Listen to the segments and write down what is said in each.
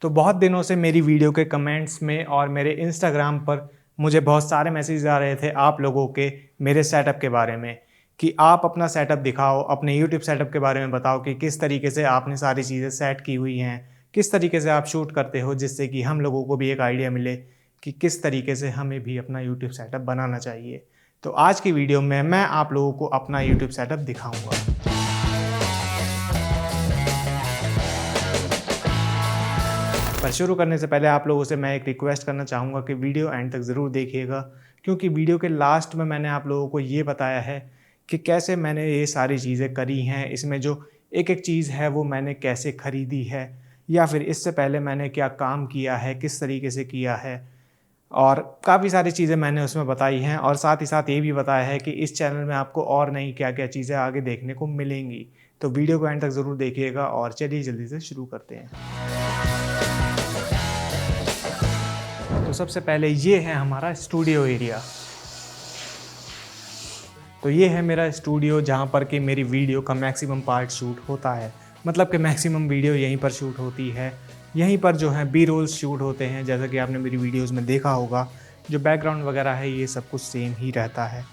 तो बहुत दिनों से मेरी वीडियो के कमेंट्स में और मेरे इंस्टाग्राम पर मुझे बहुत सारे मैसेज आ रहे थे आप लोगों के मेरे सेटअप के बारे में कि आप अपना सेटअप दिखाओ, अपने यूट्यूब सेटअप के बारे में बताओ कि किस तरीके से आपने सारी चीज़ें सेट की हुई हैं, किस तरीके से आप शूट करते हो, जिससे कि हम लोगों को भी एक आइडिया मिले कि किस तरीके से हमें भी अपना यूट्यूब सेटअप बनाना चाहिए। तो आज की वीडियो में मैं आप लोगों को अपना यूट्यूब सेटअप दिखाऊँगा। पर शुरू करने से पहले आप लोगों से मैं एक रिक्वेस्ट करना चाहूँगा कि वीडियो एंड तक ज़रूर देखिएगा, क्योंकि वीडियो के लास्ट में मैंने आप लोगों को ये बताया है कि कैसे मैंने ये सारी चीज़ें करी हैं। इसमें जो एक-एक चीज़ है वो मैंने कैसे खरीदी है, या फिर इससे पहले मैंने क्या काम किया है, किस तरीके से किया है, और काफ़ी सारी चीज़ें मैंने उसमें बताई हैं। और साथ ही साथ ये भी बताया है कि इस चैनल में आपको और नई क्या-क्या चीज़ें आगे देखने को मिलेंगी। तो वीडियो को एंड तक ज़रूर देखिएगा और चलिए जल्दी से शुरू करते हैं। तो सबसे पहले ये है हमारा स्टूडियो एरिया। तो ये है मेरा स्टूडियो जहाँ पर कि मेरी वीडियो का मैक्सिमम पार्ट शूट होता है। मतलब कि मैक्सिमम वीडियो यहीं पर शूट होती है। यहीं पर जो है बी रोल्स शूट होते हैं, जैसा कि आपने मेरी वीडियोज़ में देखा होगा। जो बैकग्राउंड वगैरह है ये सब कुछ सेम ही रहता है।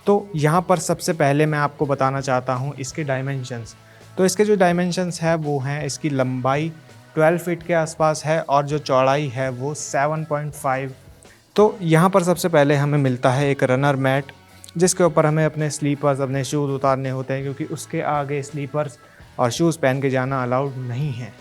तो यहाँ पर सबसे पहले मैं आपको बताना चाहता हूँ इसके डायमेंशंस। तो इसके जो डायमेंशंस है वो हैं, इसकी लंबाई 12 फीट के आसपास है और जो चौड़ाई है वो 7.5। तो यहाँ पर सबसे पहले हमें मिलता है एक रनर मैट, जिसके ऊपर हमें अपने स्लीपर्स, अपने शूज़ उतारने होते हैं, क्योंकि उसके आगे स्लीपर्स और शूज़ पहन के जाना अलाउड नहीं है,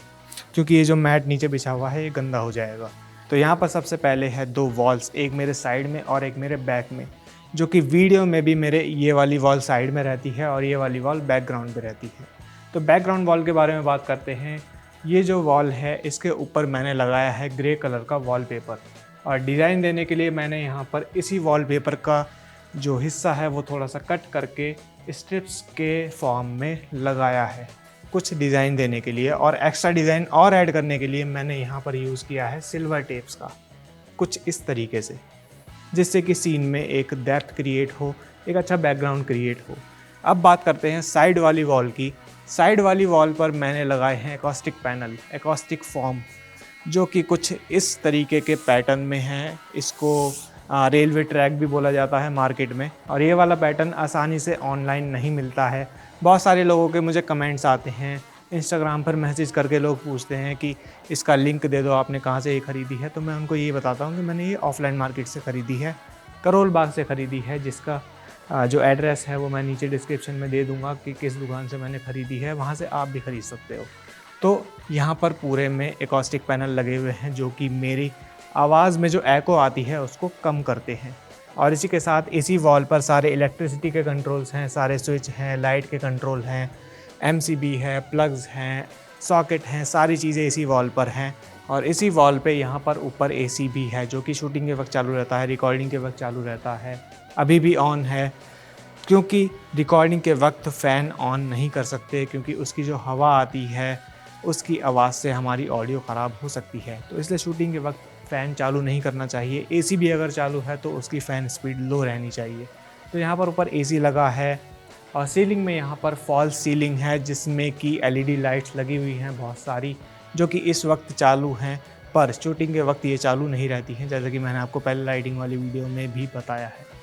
क्योंकि ये जो मैट नीचे बिछा हुआ है ये गंदा हो जाएगा। तो यहाँ पर सबसे पहले है 2 वॉल्स, एक मेरे साइड में और एक मेरे बैक में, जो कि वीडियो में भी मेरे ये वाली वॉल साइड में रहती है और ये वाली वॉल बैकग्राउंड पे रहती है। तो बैकग्राउंड वॉल के बारे में बात करते हैं। ये जो वॉल है इसके ऊपर मैंने लगाया है ग्रे कलर का वॉलपेपर, और डिज़ाइन देने के लिए मैंने यहाँ पर इसी वॉलपेपर का जो हिस्सा है वो थोड़ा सा कट करके स्ट्रिप्स के फॉर्म में लगाया है कुछ डिज़ाइन देने के लिए। और एक्स्ट्रा डिज़ाइन और ऐड करने के लिए मैंने यहाँ पर यूज़ किया है सिल्वर टेप्स का, कुछ इस तरीके से, जिससे कि सीन में एक डेप्थ क्रिएट हो, एक अच्छा बैकग्राउंड क्रिएट हो। अब बात करते हैं साइड वाली वॉल की। साइड वाली वॉल पर मैंने लगाए हैं एकॉस्टिक पैनल, एकॉस्टिक फॉर्म, जो कि कुछ इस तरीके के पैटर्न में हैं। इसको रेलवे ट्रैक भी बोला जाता है मार्केट में, और ये वाला पैटर्न आसानी से ऑनलाइन नहीं मिलता है। बहुत सारे लोगों के मुझे कमेंट्स आते हैं, इंस्टाग्राम पर मैसेज करके लोग पूछते हैं कि इसका लिंक दे दो, आपने कहाँ से ये ख़रीदी है। तो मैं उनको ये बताता हूँ कि मैंने ये ऑफ़लाइन मार्केट से ख़रीदी है, करोल बाग से ख़रीदी है, जिसका जो एड्रेस है वो मैं नीचे डिस्क्रिप्शन में दे दूँगा कि किस दुकान से मैंने ख़रीदी है, वहाँ से आप भी ख़रीद सकते हो। तो यहाँ पर पूरे में एकॉस्टिक पैनल लगे हुए हैं, जो कि मेरी आवाज़ में जो एको आती है उसको कम करते हैं। और इसी के साथ इसी वॉल पर सारे इलेक्ट्रिसिटी के कंट्रोल्स हैं, सारे स्विच हैं, लाइट के कंट्रोल हैं, एमसीबी है, प्लग्स हैं, सॉकेट हैं, सारी चीज़ें इसी वॉल पर हैं। और इसी वॉल पे यहाँ पर ऊपर एसी भी है, जो कि शूटिंग के वक्त चालू रहता है, रिकॉर्डिंग के वक्त चालू रहता है, अभी भी ऑन है, क्योंकि रिकॉर्डिंग के वक्त फ़ैन ऑन नहीं कर सकते, क्योंकि उसकी जो हवा आती है उसकी आवाज़ से हमारी ऑडियो ख़राब हो सकती है। तो इसलिए शूटिंग के वक्त फ़ैन चालू नहीं करना चाहिए। एसी भी अगर चालू है तो उसकी फ़ैन स्पीड लो रहनी चाहिए। तो यहाँ पर ऊपर एसी लगा है, और सीलिंग में यहाँ पर फॉल्स सीलिंग है, जिसमें कि एलईडी लाइट्स लगी हुई हैं बहुत सारी, जो कि इस वक्त चालू हैं, पर शूटिंग के वक्त ये चालू नहीं रहती हैं, जैसा कि मैंने आपको पहले लाइटिंग वाली वीडियो में भी बताया है।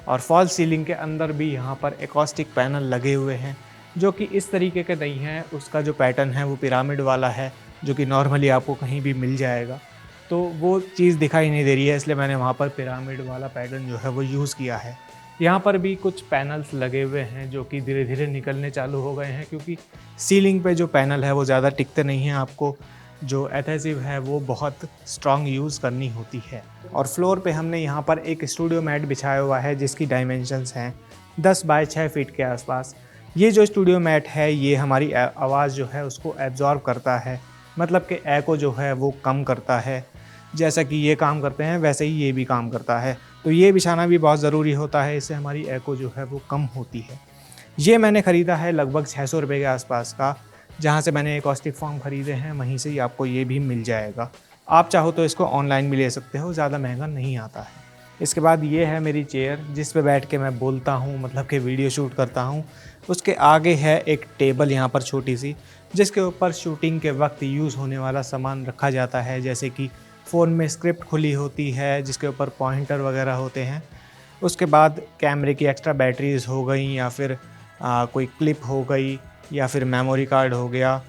और फॉल्स सीलिंग के अंदर भी यहाँ पर एकॉस्टिक पैनल लगे हुए हैं, जो कि इस तरीके के नहीं हैं। उसका जो पैटर्न है वो पिरामिड वाला है, जो कि नॉर्मली आपको कहीं भी मिल जाएगा। तो वो चीज़ दिखाई नहीं दे रही है, इसलिए मैंने वहाँ पर पिरामिड वाला पैटर्न जो है वो यूज़ किया है। यहाँ पर भी कुछ पैनल्स लगे हुए हैं, जो कि धीरे धीरे निकलने चालू हो गए हैं, क्योंकि सीलिंग पे जो पैनल है वो ज़्यादा टिकते नहीं हैं। आपको जो एडहेसिव है वो बहुत स्ट्रॉन्ग यूज़ करनी होती है। और फ्लोर पे हमने यहाँ पर एक स्टूडियो मैट बिछाया हुआ है, जिसकी डायमेंशंस हैं 10 बाय 6 फीट के आसपास। ये जो स्टूडियो मैट है ये हमारी आवाज़ जो है उसको एब्जॉर्ब करता है, मतलब कि एको जो है वो कम करता है। जैसा कि ये काम करते हैं वैसे ही ये भी काम करता है। तो ये बिछाना भी बहुत ज़रूरी होता है, इससे हमारी एको जो है वो कम होती है। ये मैंने ख़रीदा है लगभग 600 रुपये के आसपास का, जहाँ से मैंने एकॉस्टिक फॉर्म ख़रीदे हैं वहीं से ही आपको ये भी मिल जाएगा। आप चाहो तो इसको ऑनलाइन भी ले सकते हो, ज़्यादा महंगा नहीं आता है। इसके बाद ये है मेरी चेयर जिस पे बैठ के मैं बोलता हूँ, मतलब कि वीडियो शूट करता हूँ। उसके आगे है एक टेबल यहाँ पर छोटी सी, जिसके ऊपर शूटिंग के वक्त यूज़ होने वाला सामान रखा जाता है, जैसे कि फ़ोन में स्क्रिप्ट खुली होती है जिसके ऊपर पॉइंटर वगैरह होते हैं। उसके बाद कैमरे की एक्स्ट्रा बैटरीज़ हो गई, या फिर कोई क्लिप हो गई, या फिर मेमोरी कार्ड हो गया।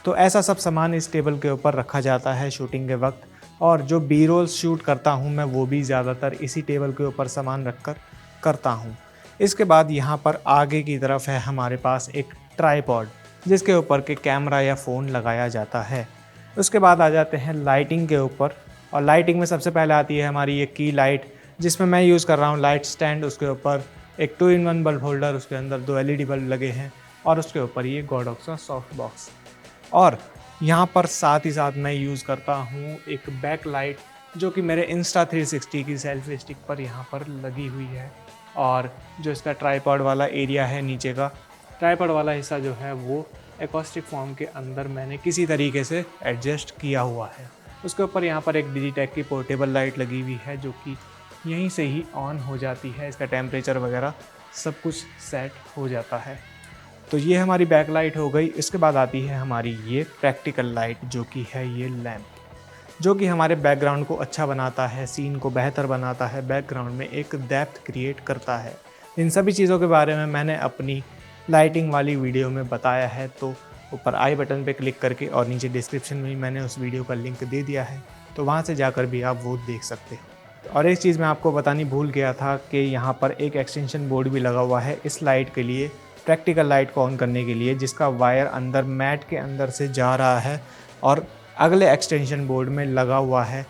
तो ऐसा सब सामान इस टेबल के ऊपर रखा जाता है शूटिंग के वक्त। और जो बी रोल्स शूट करता हूँ मैं, वो भी ज़्यादातर इसी टेबल के ऊपर सामान रख कर करता हूँ। इसके बाद यहाँ पर आगे की तरफ है हमारे पास एक ट्राइपॉड, जिसके ऊपर के कैमरा या फ़ोन लगाया जाता है। उसके बाद आ जाते हैं लाइटिंग के ऊपर, और लाइटिंग में सबसे पहले आती है हमारी ये की लाइट, जिसमें मैं यूज़ कर रहा हूँ लाइट स्टैंड। उसके ऊपर एक 2-in-1 बल्ब होल्डर, उसके अंदर 2 LED बल्ब लगे हैं, और उसके ऊपर ये गोडॉक्स का सॉफ्ट बॉक्स। और यहाँ पर साथ ही साथ मैं यूज़ करता हूँ एक बैक लाइट, जो कि मेरे Insta360 की सेल्फी स्टिक पर यहाँ पर लगी हुई है। और जो इसका ट्राइपॉड वाला एरिया है, नीचे का ट्राइपॉड वाला हिस्सा जो है, वो एकॉस्टिक फॉर्म के अंदर मैंने किसी तरीके से एडजस्ट किया हुआ है। उसके ऊपर यहाँ पर एक डिजिटेक की पोर्टेबल लाइट लगी हुई है, जो कि यहीं से ही ऑन हो जाती है। इसका टेम्परेचर वगैरह सब कुछ सेट हो जाता है। तो ये हमारी बैक लाइट हो गई। इसके बाद आती है हमारी ये प्रैक्टिकल लाइट, जो कि है ये लैंप, जो कि हमारे बैकग्राउंड को अच्छा बनाता है, सीन को बेहतर बनाता है, बैकग्राउंड में एक डेप्थ क्रिएट करता है। इन सभी चीज़ों के बारे में मैंने अपनी लाइटिंग वाली वीडियो में बताया है, तो ऊपर आई बटन पे क्लिक करके और नीचे डिस्क्रिप्शन में मैंने उस वीडियो का लिंक दे दिया है, तो वहाँ से जाकर भी आप वो देख सकते हो। और एक चीज़ मैं आपको बतानी भूल गया था कि यहाँ पर एक एक्सटेंशन बोर्ड भी लगा हुआ है इस लाइट के लिए, प्रैक्टिकल लाइट को ऑन करने के लिए, जिसका वायर अंदर मैट के अंदर से जा रहा है और अगले एक्सटेंशन बोर्ड में लगा हुआ है,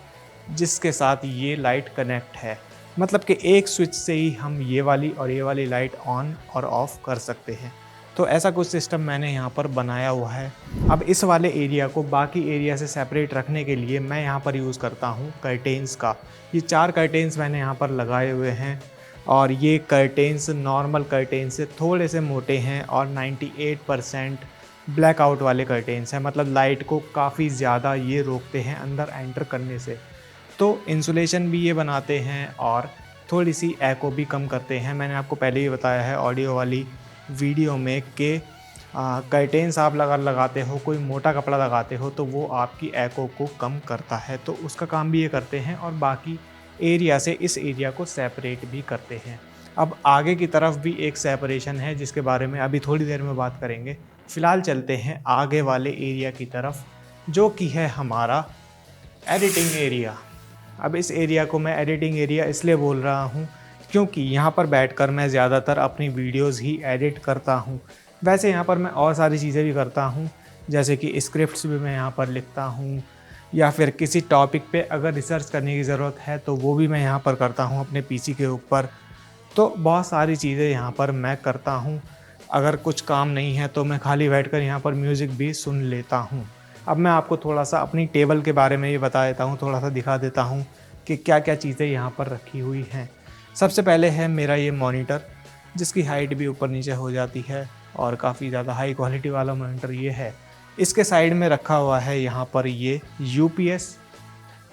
जिसके साथ ये लाइट कनेक्ट है। मतलब कि एक स्विच से ही हम ये वाली और ये वाली लाइट ऑन और ऑफ़ कर सकते हैं। तो ऐसा कुछ सिस्टम मैंने यहाँ पर बनाया हुआ है। अब इस वाले एरिया को बाकी एरिया से सेपरेट रखने के लिए मैं यहाँ पर यूज़ करता हूँ कर्टेन्स का। ये 4 कर्टेन्स मैंने यहाँ पर लगाए हुए हैं, और ये कर्टेन्स नॉर्मल कर्टेन्स से थोड़े से मोटे हैं और 98% ब्लैकआउट वाले कर्टेन्स हैं। मतलब लाइट को काफ़ी ज़्यादा ये रोकते हैं अंदर एंटर करने से। तो इंसुलेशन भी ये बनाते हैं और थोड़ी सी एको भी कम करते हैं। मैंने आपको पहले ही बताया है ऑडियो वाली वीडियो में कि कर्टेन्स आप लगाते हो, कोई मोटा कपड़ा लगाते हो, तो वो आपकी एको को कम करता है। तो उसका काम भी ये करते हैं, और बाकी एरिया से इस एरिया को सेपरेट भी करते हैं। अब आगे की तरफ भी एक सेपरेशन है, जिसके बारे में अभी थोड़ी देर में बात करेंगे। फ़िलहाल चलते हैं आगे वाले एरिया की तरफ, जो कि है हमारा एडिटिंग एरिया। अब इस एरिया को मैं एडिटिंग एरिया इसलिए बोल रहा हूँ क्योंकि यहाँ पर बैठकर मैं ज़्यादातर अपनी वीडियोज़ ही एडिट करता हूँ। वैसे यहाँ पर मैं और सारी चीज़ें भी करता हूँ, जैसे कि स्क्रिप्ट्स भी मैं यहाँ पर लिखता हूँ, या फिर किसी टॉपिक पे अगर रिसर्च करने की ज़रूरत है तो वो भी मैं यहाँ पर करता हूँ अपने पीसी के ऊपर। तो बहुत सारी चीज़ें यहाँ पर मैं करता हूँ। अगर कुछ काम नहीं है तो मैं खाली बैठकर यहाँ पर म्यूज़िक भी सुन लेता हूँ। अब मैं आपको थोड़ा सा अपनी टेबल के बारे में ये बता देता हूँ, थोड़ा सा दिखा देता हूँ कि क्या क्या चीज़ें यहाँ पर रखी हुई हैं। सबसे पहले है मेरा ये मॉनिटर, जिसकी हाइट भी ऊपर नीचे हो जाती है, और काफ़ी ज़्यादा हाई क्वालिटी वाला मॉनिटर ये है। इसके साइड में रखा हुआ है यहाँ पर ये यूपीएस,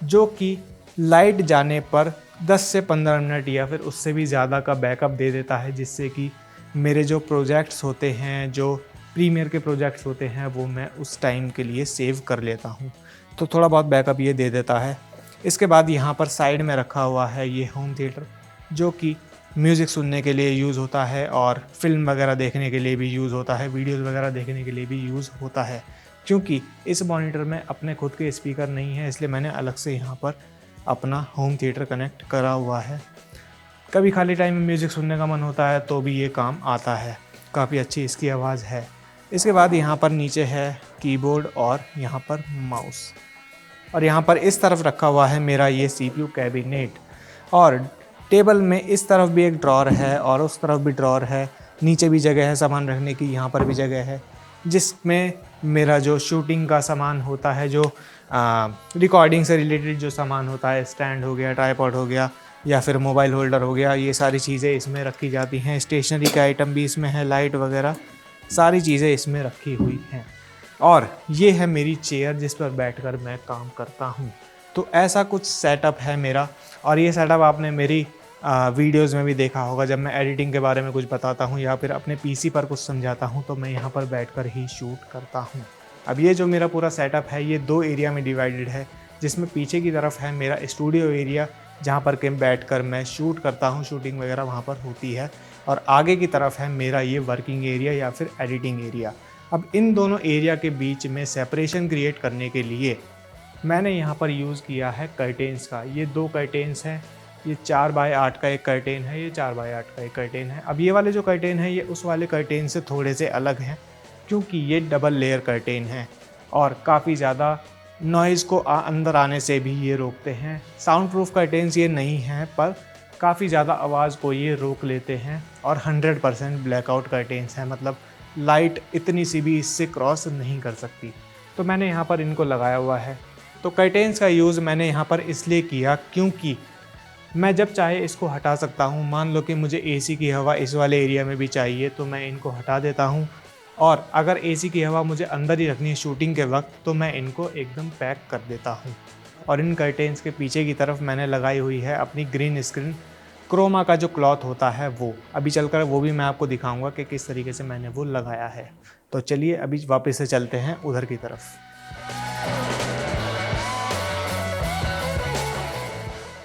जो कि लाइट जाने पर 10 से 15 मिनट या फिर उससे भी ज़्यादा का बैकअप दे देता है, जिससे कि मेरे जो प्रोजेक्ट्स होते हैं, जो प्रीमियर के प्रोजेक्ट्स होते हैं, वो मैं उस टाइम के लिए सेव कर लेता हूँ। तो थोड़ा बहुत बैकअप ये दे देता है। इसके बाद यहाँ पर साइड में रखा हुआ है ये होम थिएटर, जो कि म्यूज़िक सुनने के लिए यूज़ होता है और फिल्म वगैरह देखने के लिए भी यूज़ होता है, वीडियोज़ वगैरह देखने के लिए भी यूज़ होता है। क्योंकि इस मॉनिटर में अपने खुद के स्पीकर नहीं है, इसलिए मैंने अलग से यहाँ पर अपना होम थिएटर कनेक्ट करा हुआ है। कभी खाली टाइम में म्यूज़िक सुनने का मन होता है तो भी ये काम आता है। काफ़ी अच्छी इसकी आवाज़ है। इसके बाद यहाँ पर नीचे है कीबोर्ड और यहाँ पर माउस, और यहाँ पर इस तरफ रखा हुआ है मेरा ये CPU कैबिनेट। और टेबल में इस तरफ भी एक ड्रॉर है और उस तरफ भी ड्रॉर है, नीचे भी जगह है सामान रखने की, यहाँ पर भी जगह है, जिसमें मेरा जो शूटिंग का सामान होता है, जो रिकॉर्डिंग से रिलेटेड जो सामान होता है, स्टैंड हो गया, ट्राइपॉड हो गया, या फिर मोबाइल होल्डर हो गया, ये सारी चीज़ें इसमें रखी जाती हैं। स्टेशनरी के आइटम भी इसमें है, लाइट वगैरह सारी चीज़ें इसमें रखी हुई हैं। और ये है मेरी चेयर जिस पर बैठकर मैं काम करता हूँ। तो ऐसा कुछ सेटअप है मेरा, और ये सेटअप आपने मेरी वीडियोज़ में भी देखा होगा, जब मैं एडिटिंग के बारे में कुछ बताता हूँ या फिर अपने पीसी पर कुछ समझाता हूँ तो मैं यहाँ पर बैठकर ही शूट करता हूँ। अब ये जो मेरा पूरा सेटअप है ये 2 एरिया में डिवाइडेड है, जिसमें पीछे की तरफ है मेरा स्टूडियो एरिया जहाँ पर कि बैठकर मैं शूट करता हूँ, शूटिंग वगैरह वहाँ पर होती है, और आगे की तरफ है मेरा ये वर्किंग एरिया या फिर एडिटिंग एरिया। अब इन दोनों एरिया के बीच में सेपरेशन क्रिएट करने के लिए मैंने यहाँ पर यूज़ किया है कर्टेन्स का। ये 2 कर्टेन्स हैं, ये 4 बाय 8 का एक कर्टेन है, ये 4 बाय 8 का एक कर्टेन है। अब ये वाले जो कर्टेन है ये उस वाले कर्टेन से थोड़े से अलग हैं, क्योंकि ये डबल लेयर कर्टेन है और काफ़ी ज़्यादा नॉइज़ को अंदर आने से भी ये रोकते हैं। साउंड प्रूफ कर्टेन्स ये नहीं हैं, पर काफ़ी ज़्यादा आवाज़ को ये रोक लेते हैं और 100% ब्लैकआउट कर्टेन्स हैं, मतलब लाइट इतनी सी भी इससे क्रॉस नहीं कर सकती। तो मैंने यहाँ पर इनको लगाया हुआ है। तो कर्टेन्स का यूज़ मैंने यहाँ पर इसलिए किया क्योंकि मैं जब चाहे इसको हटा सकता हूँ। मान लो कि मुझे एसी की हवा इस वाले एरिया में भी चाहिए तो मैं इनको हटा देता हूँ, और अगर एसी की हवा मुझे अंदर ही रखनी है शूटिंग के वक्त तो मैं इनको एकदम पैक कर देता हूँ। और इन कर्टेन्स के पीछे की तरफ मैंने लगाई हुई है अपनी ग्रीन स्क्रीन क्रोमा का जो क्लॉथ होता है वो। अभी चलकर वो भी मैं आपको दिखाऊंगा कि किस तरीके से मैंने वो लगाया है। तो चलिए अभी वापस से चलते हैं उधर की तरफ।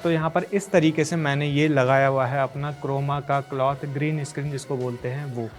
तो यहाँ पर इस तरीके से मैंने ये लगाया हुआ है अपना क्रोमा का क्लॉथ, ग्रीन स्क्रीन जिसको बोलते हैं वो।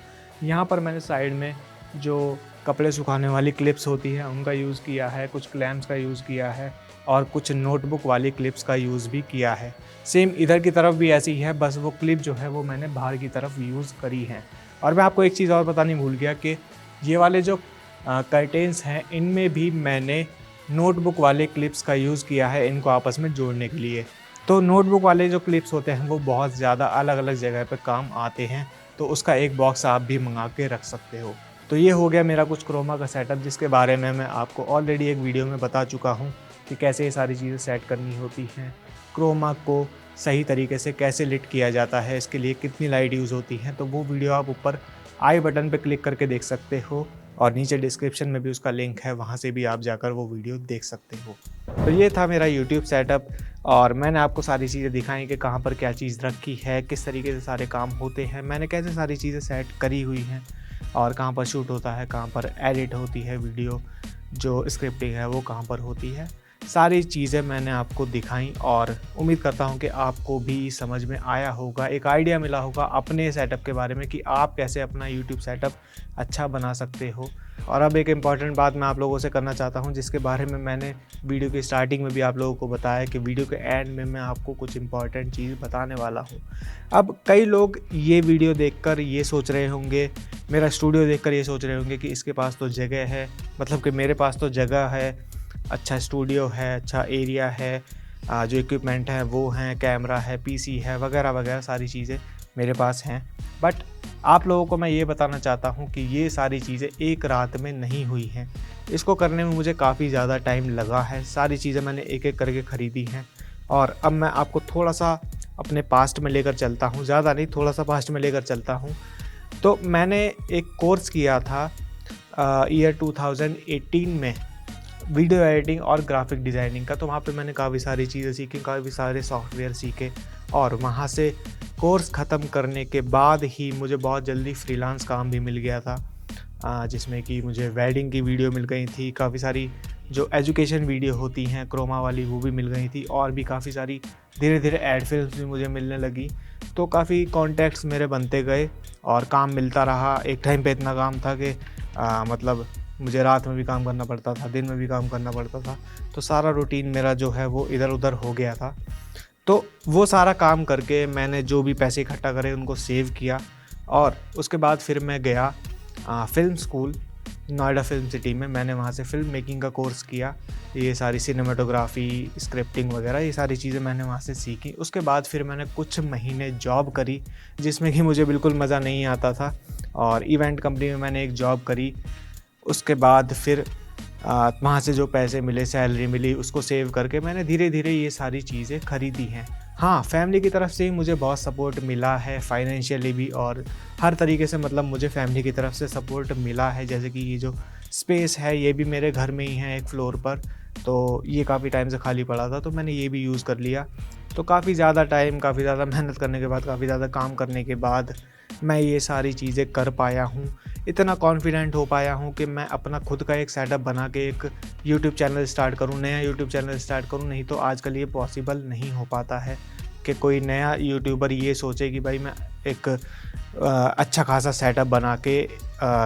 यहाँ पर मैंने साइड में जो कपड़े सुखाने वाली क्लिप्स होती है उनका यूज़ किया है, कुछ क्लैम्प्स का यूज़ किया है और कुछ नोटबुक वाली क्लिप्स का यूज़ भी किया है। सेम इधर की तरफ भी ऐसी ही है, बस वो क्लिप जो है वो मैंने बाहर की तरफ यूज़ करी है। और मैं आपको एक चीज़ और बतानी भूल गया कि ये वाले जो कर्टेन्स हैं इनमें भी मैंने नोटबुक वाले क्लिप्स का यूज़ किया है इनको आपस में जोड़ने के लिए। तो नोटबुक वाले जो क्लिप्स होते हैं वो बहुत ज़्यादा अलग अलग जगह पे काम आते हैं, तो उसका एक बॉक्स आप भी मंगा के रख सकते हो। तो ये हो गया मेरा कुछ क्रोमा का सेटअप, जिसके बारे में मैं आपको ऑलरेडी एक वीडियो में बता चुका हूँ कि कैसे ये सारी चीज़ें सेट करनी होती हैं। क्रोमा को सही तरीके से कैसे लिट किया जाता है, इसके लिए कितनी लाइट यूज़ होती हैं, तो वो वीडियो आप ऊपर आई बटन पर क्लिक करके देख सकते हो और नीचे डिस्क्रिप्शन में भी उसका लिंक है, वहाँ से भी आप जाकर वो वीडियो देख सकते हो। तो ये था मेरा यूट्यूब सेटअप और मैंने आपको सारी चीज़ें दिखाई कि कहाँ पर क्या चीज़ रखी है, किस तरीके से सारे काम होते हैं, मैंने कैसे सारी चीज़ें सेट करी हुई हैं और कहाँ पर शूट होता है, कहाँ पर एडिट होती है वीडियो, जो स्क्रिप्टिंग है वो कहाँ पर होती है। सारी चीज़ें मैंने आपको दिखाई और उम्मीद करता हूँ कि आपको भी समझ में आया होगा, एक आइडिया मिला होगा अपने सेटअप के बारे में कि आप कैसे अपना यूट्यूब सेटअप अच्छा बना सकते हो। और अब एक इम्पॉर्टेंट बात मैं आप लोगों से करना चाहता हूँ, जिसके बारे में मैंने वीडियो की स्टार्टिंग में भी आप लोगों को बताया कि वीडियो के एंड में मैं आपको कुछ इम्पॉर्टेंट चीज़ बताने वाला हूँ। अब कई लोग ये वीडियो देखकर ये सोच रहे होंगे, मेरा स्टूडियो देखकर ये सोच रहे होंगे कि इसके पास तो जगह है, मतलब कि मेरे पास तो जगह है, अच्छा स्टूडियो है, अच्छा एरिया है, जो इक्विपमेंट है वो हैं, कैमरा है, पीसी है, वगैरह वगैरह सारी चीज़ें मेरे पास हैं। बट आप लोगों को मैं ये बताना चाहता हूँ कि ये सारी चीज़ें एक रात में नहीं हुई हैं। इसको करने में मुझे काफ़ी ज़्यादा टाइम लगा है। सारी चीज़ें मैंने एक एक करके ख़रीदी हैं और अब मैं आपको थोड़ा सा अपने पास्ट में लेकर चलता हूँ, ज़्यादा नहीं, थोड़ा सा पास्ट में लेकर चलता हूँ। तो मैंने एक कोर्स किया था ईयर 2018 में वीडियो एडिटिंग और ग्राफिक डिज़ाइनिंग का। तो वहाँ पे मैंने काफ़ी सारी चीज़ें सीखी, काफ़ी सारे सॉफ्टवेयर सीखे और वहाँ से कोर्स ख़त्म करने के बाद ही मुझे बहुत जल्दी फ्रीलांस काम भी मिल गया था, जिसमें कि मुझे वेडिंग की वीडियो मिल गई थी, काफ़ी सारी जो एजुकेशन वीडियो होती हैं क्रोमा वाली वो भी मिल गई थी और भी काफ़ी सारी धीरे धीरे एड फिल्म्स भी मुझे मिलने लगी। तो काफ़ी कॉन्टैक्ट्स मेरे बनते गए और काम मिलता रहा। एक टाइम पे इतना काम था कि मतलब मुझे रात में भी काम करना पड़ता था, दिन में भी काम करना पड़ता था, तो सारा रूटीन मेरा जो है वो इधर उधर हो गया था। तो वो सारा काम करके मैंने जो भी पैसे इकट्ठा करे उनको सेव किया और उसके बाद फिर मैं गया film school Noida film city में। मैंने वहाँ से फ़िल्म मेकिंग का कोर्स किया, ये सारी सिनेमेटोग्राफी, स्क्रिप्टिंग वगैरह ये सारी चीज़ें मैंने वहाँ से सीखी। उसके बाद फिर मैंने कुछ महीने जॉब करी जिसमें कि मुझे बिल्कुल मज़ा नहीं आता था और इवेंट कंपनी में मैंने एक जॉब करी। उसके बाद फिर वहाँ से जो पैसे मिले, सैलरी मिली, उसको सेव करके मैंने धीरे धीरे ये सारी चीज़ें ख़रीदी हैं। हाँ, फैमिली की तरफ से ही मुझे बहुत सपोर्ट मिला है, फाइनेंशियली भी और हर तरीके से, मतलब मुझे फैमिली की तरफ से सपोर्ट मिला है। जैसे कि ये जो स्पेस है ये भी मेरे घर में ही है एक फ्लोर पर, तो ये काफ़ी टाइम से खाली पड़ा था तो मैंने ये भी यूज़ कर लिया। तो काफ़ी ज़्यादा टाइम, काफ़ी ज़्यादा मेहनत करने के बाद, काफ़ी ज़्यादा काम करने के बाद मैं ये सारी चीज़ें कर पाया हूँ। इतना कॉन्फिडेंट हो पाया हूँ कि मैं अपना खुद का एक सेटअप बना के एक यूट्यूब चैनल स्टार्ट करूँ, नया यूट्यूब चैनल स्टार्ट करूँ। नहीं तो आजकल ये पॉसिबल नहीं हो पाता है कि कोई नया यूट्यूबर ये सोचे कि भाई मैं एक अच्छा खासा सेटअप बना के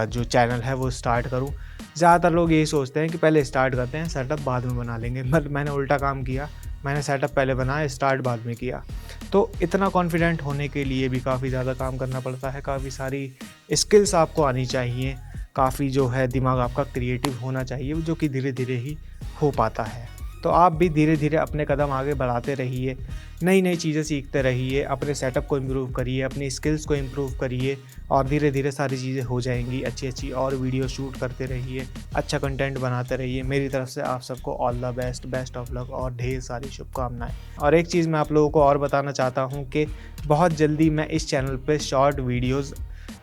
जो चैनल है वो स्टार्ट करूँ। ज़्यादातर लोग यही सोचते हैं कि पहले स्टार्ट करते हैं, सेटअप बाद में बना लेंगे। बट मैंने उल्टा काम किया, मैंने सेटअप पहले बनाया, स्टार्ट बाद में किया। तो इतना कॉन्फिडेंट होने के लिए भी काफ़ी ज़्यादा काम करना पड़ता है, काफ़ी सारी स्किल्स आपको आनी चाहिए, काफ़ी जो है दिमाग आपका क्रिएटिव होना चाहिए, जो कि धीरे-धीरे ही हो पाता है। तो आप भी धीरे-धीरे अपने कदम आगे बढ़ाते रहिए, नई-नई चीज़ें सीखते रहिए, अपने सेटअप को इम्प्रूव करिए, अपनी स्किल्स को इम्प्रूव करिए और धीरे-धीरे सारी चीज़ें हो जाएँगी अच्छी-अच्छी। और वीडियो शूट करते रहिए, अच्छा कंटेंट बनाते रहिए। मेरी तरफ से आप सबको all the best, best of luck और ढेर सारी शुभकामनाएँ। और एक चीज़ मैं आप लोगों को और बताना चाहता हूँ कि बहुत जल्दी मैं इस चैनल पे शॉर्ट वीडियोज़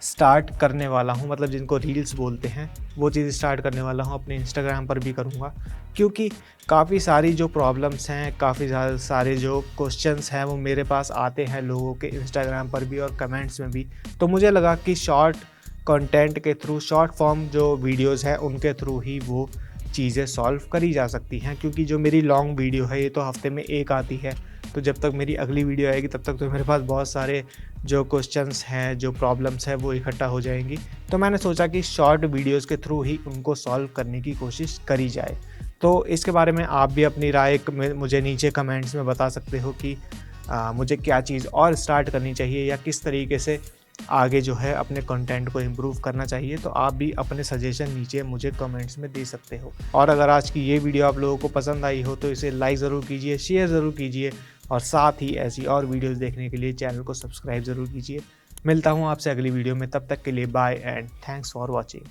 स्टार्ट करने वाला हूँ, मतलब जिनको रील्स बोलते हैं, वो चीज़ स्टार्ट करने वाला हूँ। अपने इंस्टाग्राम पर भी करूँगा, क्योंकि काफ़ी सारी जो प्रॉब्लम्स हैं, काफ़ी सारे जो क्वेश्चंस हैं वो मेरे पास आते हैं लोगों के इंस्टाग्राम पर भी और कमेंट्स में भी। तो मुझे लगा कि शॉर्ट कंटेंट के थ्रू, शॉर्ट फॉर्म जो वीडियोज़ हैं उनके थ्रू ही वो चीज़ें सॉल्व करी जा सकती हैं। क्योंकि जो मेरी लॉन्ग वीडियो है ये तो हफ्ते में एक आती है, तो जब तक मेरी अगली वीडियो आएगी तब तक तो मेरे पास बहुत सारे जो क्वेश्चंस हैं, जो प्रॉब्लम्स हैं वो इकट्ठा हो जाएंगी। तो मैंने सोचा कि शॉर्ट वीडियोज़ के थ्रू ही उनको सॉल्व करने की कोशिश करी जाए। तो इसके बारे में आप भी अपनी राय मुझे नीचे कमेंट्स में बता सकते हो कि मुझे क्या चीज़ और स्टार्ट करनी चाहिए या किस तरीके से आगे जो है अपने कंटेंट को इम्प्रूव करना चाहिए। तो आप भी अपने सजेशन नीचे मुझे कमेंट्स में दे सकते हो। और अगर आज की ये वीडियो आप लोगों को पसंद आई हो तो इसे लाइक ज़रूर कीजिए, शेयर ज़रूर कीजिए और साथ ही ऐसी और वीडियोज़ देखने के लिए चैनल को सब्सक्राइब ज़रूर कीजिए। मिलता हूँ आपसे अगली वीडियो में, तब तक के लिए bye and thanks for watching.